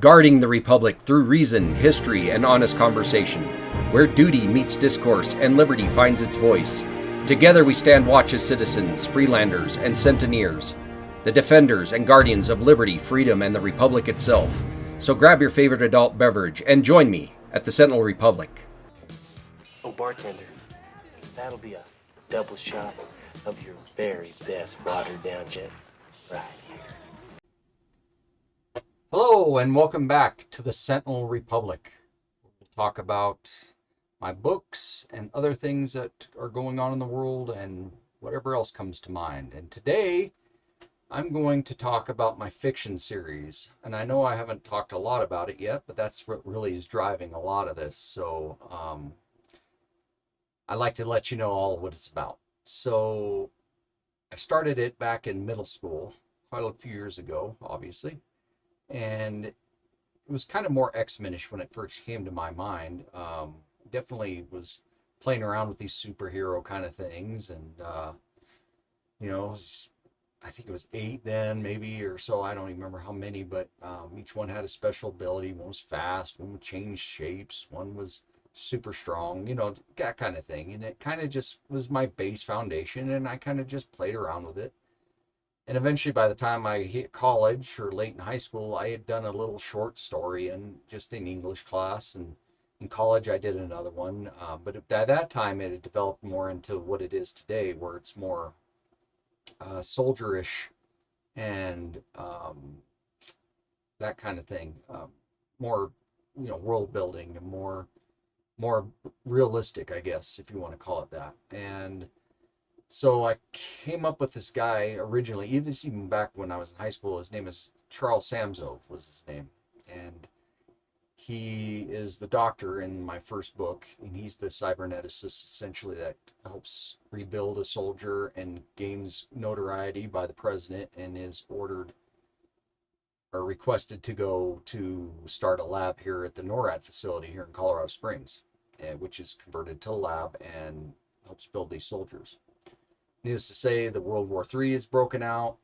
guarding the Republic through reason, history, and honest conversation, where duty meets discourse and liberty finds its voice. Together we stand watch as citizens, freelanders, and centenniers, the defenders and guardians of liberty, freedom, and the Republic itself. So grab your favorite adult beverage and join me at the Sentinel Republic. Oh, bartender, that'll be a double shot of your very best watered down gin right here. Hello and welcome back to the Sentinel Republic. We'll talk about my books and other things that are going on in the world and whatever else comes to mind. And today I'm going to talk about my fiction series. And I know I haven't talked a lot about it yet, but that's what really is driving a lot of this. So I'd like to let you know all what it's about. So I started it back in middle school, quite a few years ago, obviously. And it was kind of more X-Men-ish when it first came to my mind. Definitely was playing around with these superhero kind of things, and I think it was 8 then, maybe, or so. I don't even remember how many, but each one had a special ability. One was fast, one would change shapes, one was super strong, that kind of thing. And it kind of just was my base foundation, and I kind of just played around with it. And eventually, by the time I hit college or late in high school, I had done a little short story and just in English class. And in college, I did another one. But at that time, it had developed more into what it is today, where it's more soldierish and that kind of thing. More, world building and more realistic, I guess, if you want to call it that. And so I came up with this guy originally, even back when I was in high school. His name is Charles Samzove was his name. And he is the doctor in my first book, and he's the cyberneticist essentially that helps rebuild a soldier and gains notoriety by the president and is ordered or requested to go to start a lab here at the NORAD facility here in Colorado Springs, which is converted to a lab and helps build these soldiers. Needless to say, the World War III is broken out,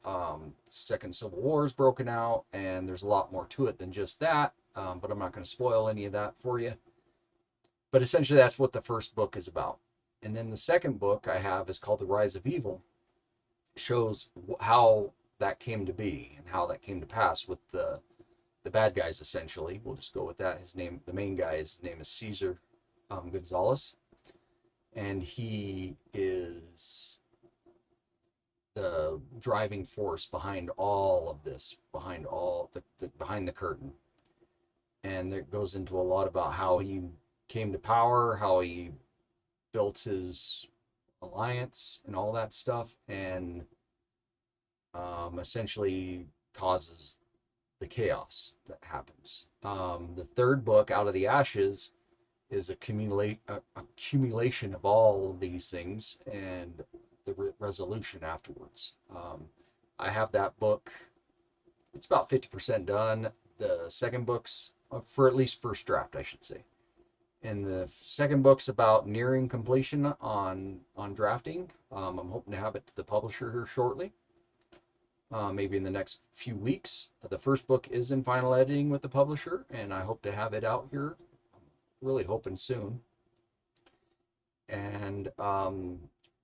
Second Civil War is broken out, and there's a lot more to it than just that, but I'm not going to spoil any of that for you. But essentially, that's what the first book is about. And then the second book I have is called The Rise of Evil. It shows how that came to be and how that came to pass with the bad guys, essentially. We'll just go with that. The main guy's name is Caesar Gonzalez, and he is the driving force behind all of this, behind the curtain. And it goes into a lot about how he came to power, how he built his alliance and all that stuff, and essentially causes the chaos that happens. The third book, Out of the Ashes, is accumulation of all of these things and the resolution afterwards. I have that book. It's about 50% done. The second book's for at least first draft, I should say. And the second book's about nearing completion on drafting. I'm hoping to have it to the publisher here shortly, maybe in the next few weeks. The first book is in final editing with the publisher, and I hope to have it out here. I'm really hoping soon. And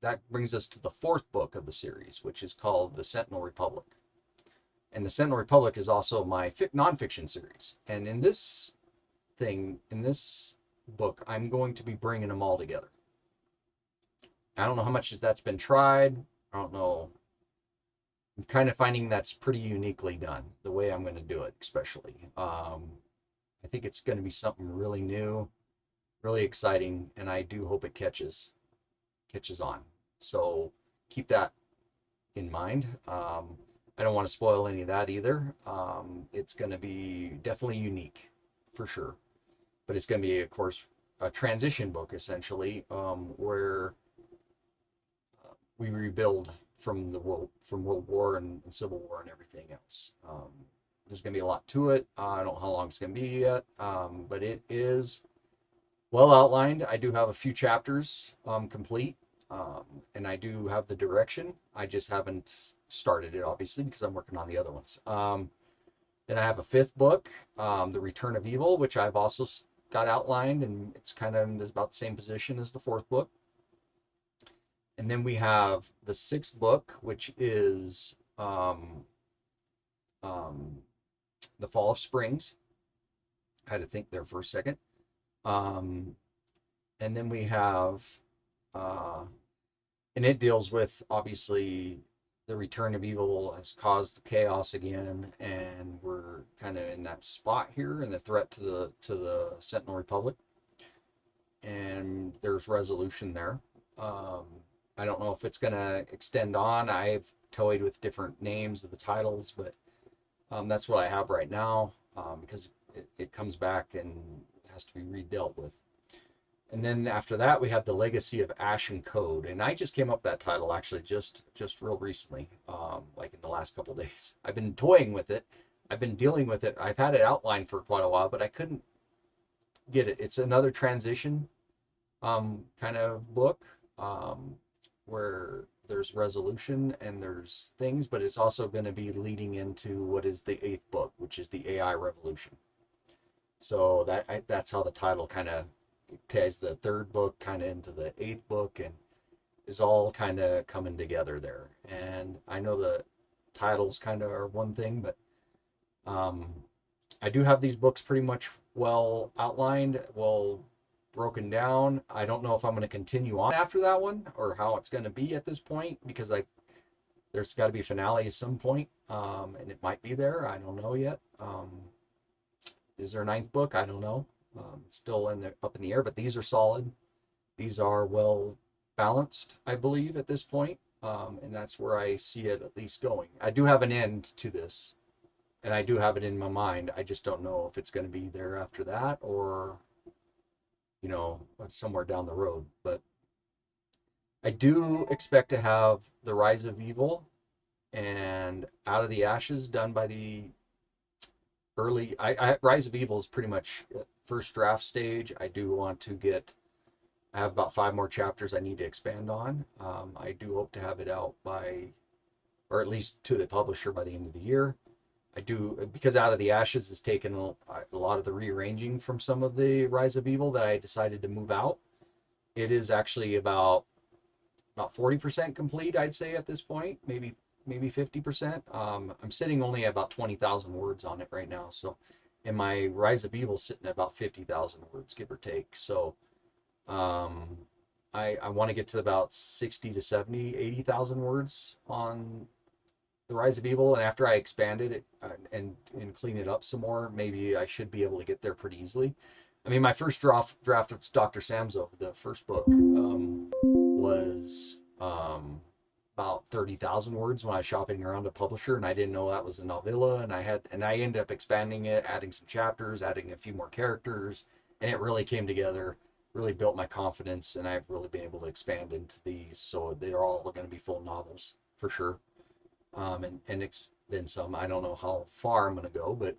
that brings us to the fourth book of the series, which is called The Sentinel Republic. And The Sentinel Republic is also my nonfiction series. And in this book, I'm going to be bringing them all together. I don't know how much that's been tried. I don't know. I'm kind of finding that's pretty uniquely done, the way I'm going to do it, especially. I think it's going to be something really new, really exciting, and I do hope it catches on. So keep that in mind. I don't want to spoil any of that either. It's going to be definitely unique, for sure. But it's going to be, of course, a transition book, essentially, where we rebuild from World War and Civil War and everything else. There's going to be a lot to it. I don't know how long it's going to be yet, but it is well outlined. I do have a few chapters complete. And I do have the direction. I just haven't started it, obviously, because I'm working on the other ones. Then I have a fifth book, The Return of Evil, which I've also got outlined, and it's kind of is about the same position as the fourth book. And then we have the sixth book, which is um, The Fall of Springs. I had to think there for a second. Um, and then we have, uh, and it deals with obviously the return of evil has caused chaos again, and we're kind of in that spot here, and the threat to the Sentinel Republic, and there's resolution there. Um, I don't know if it's going to extend on. I've toyed with different names of the titles, but that's what I have right now, because it comes back and has to be redealt with. And then after that, we have the Legacy of Ashen Code, and I just came up with that title actually just real recently, like in the last couple of days. I've been toying with it. I've been dealing with it. I've had it outlined for quite a while, but I couldn't get it. It's another transition kind of book, um, where there's resolution and there's things, but it's also going to be leading into what is the eighth book, which is the AI revolution. So that's how the title kind of ties the third book kind of into the eighth book, and is all kind of coming together there. And I know the titles kind of are one thing, but um, I do have these books pretty much well outlined, well broken down. I don't know if I'm going to continue on after that one or how it's going to be at this point, because there's got to be a finale at some point, and it might be there. I don't know yet. Is there a ninth book? I don't know. It's still up in the air, but these are solid. These are well balanced, I believe, at this point, and that's where I see it at least going. I do have an end to this, and I do have it in my mind. I just don't know if it's going to be there after that, or somewhere down the road. But I do expect to have the Rise of Evil and Out of the Ashes done by the early. Rise of Evil is pretty much first draft stage. I do want to get. I have about 5 more chapters I need to expand on. I do hope to have it out by, or at least to the publisher by the end of the year. I do, because Out of the Ashes has taken a lot of the rearranging from some of the Rise of Evil that I decided to move out. It is actually about 40% complete, I'd say at this point, maybe 50%. I'm sitting only at about 20,000 words on it right now. So, and my Rise of Evil sitting at about 50,000 words, give or take. So, um, I want to get to about 60 to 70, 80,000 words on the Rise of Evil, and after I expand it and clean it up some more, maybe I should be able to get there pretty easily. I mean, my first draft of Dr. Samzove, the first book, was about 30,000 words when I was shopping around a publisher, and I didn't know that was a novella, and I ended up expanding it, adding some chapters, adding a few more characters, and it really came together, really built my confidence, and I've really been able to expand into these, so they're all going to be full novels for sure. And then some. I don't know how far I'm going to go, but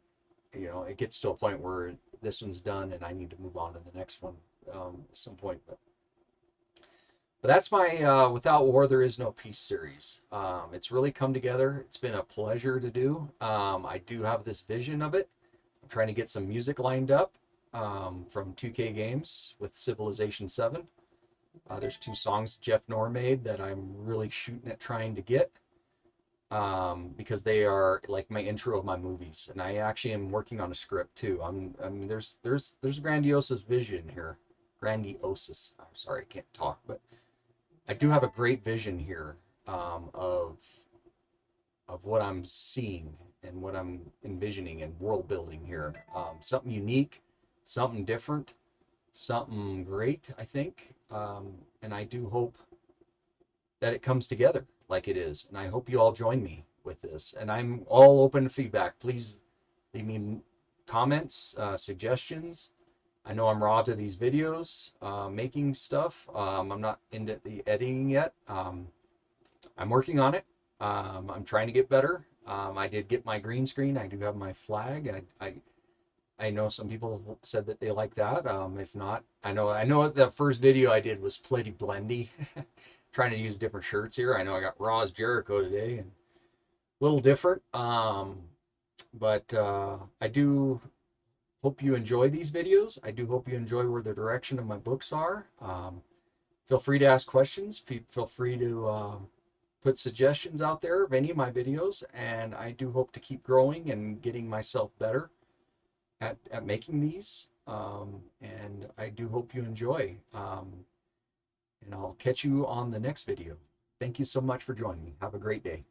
it gets to a point where this one's done and I need to move on to the next one at some point. But that's my Without War There Is No Peace series. It's really come together. It's been a pleasure to do. I do have this vision of it. I'm trying to get some music lined up from 2K Games with Civilization 7. There's 2 songs Jeff Nor made that I'm really shooting at trying to get, because they are like my intro of my movies, and I actually am working on a script too. I mean, there's Grandiosa's vision here, Grandiosis. I'm sorry, I can't talk, but I do have a great vision here, of what I'm seeing and what I'm envisioning and world building here. Something unique, something different, something great, I think, and I do hope that it comes together like it is. And I hope you all join me with this. And I'm all open to feedback. Please leave me comments, suggestions. I know I'm raw to these videos, making stuff. I'm not into the editing yet. I'm working on it. I'm trying to get better. I did get my green screen. I do have my flag. I know some people said that they like that. If not, I know the first video I did was pretty blendy. Trying to use different shirts here. I know I got Raw as Jericho today, and a little different. But I do hope you enjoy these videos. I do hope you enjoy where the direction of my books are. Feel free to ask questions. Feel free to put suggestions out there of any of my videos. And I do hope to keep growing and getting myself better at making these. And I do hope you enjoy. And I'll catch you on the next video. Thank you so much for joining me. Have a great day.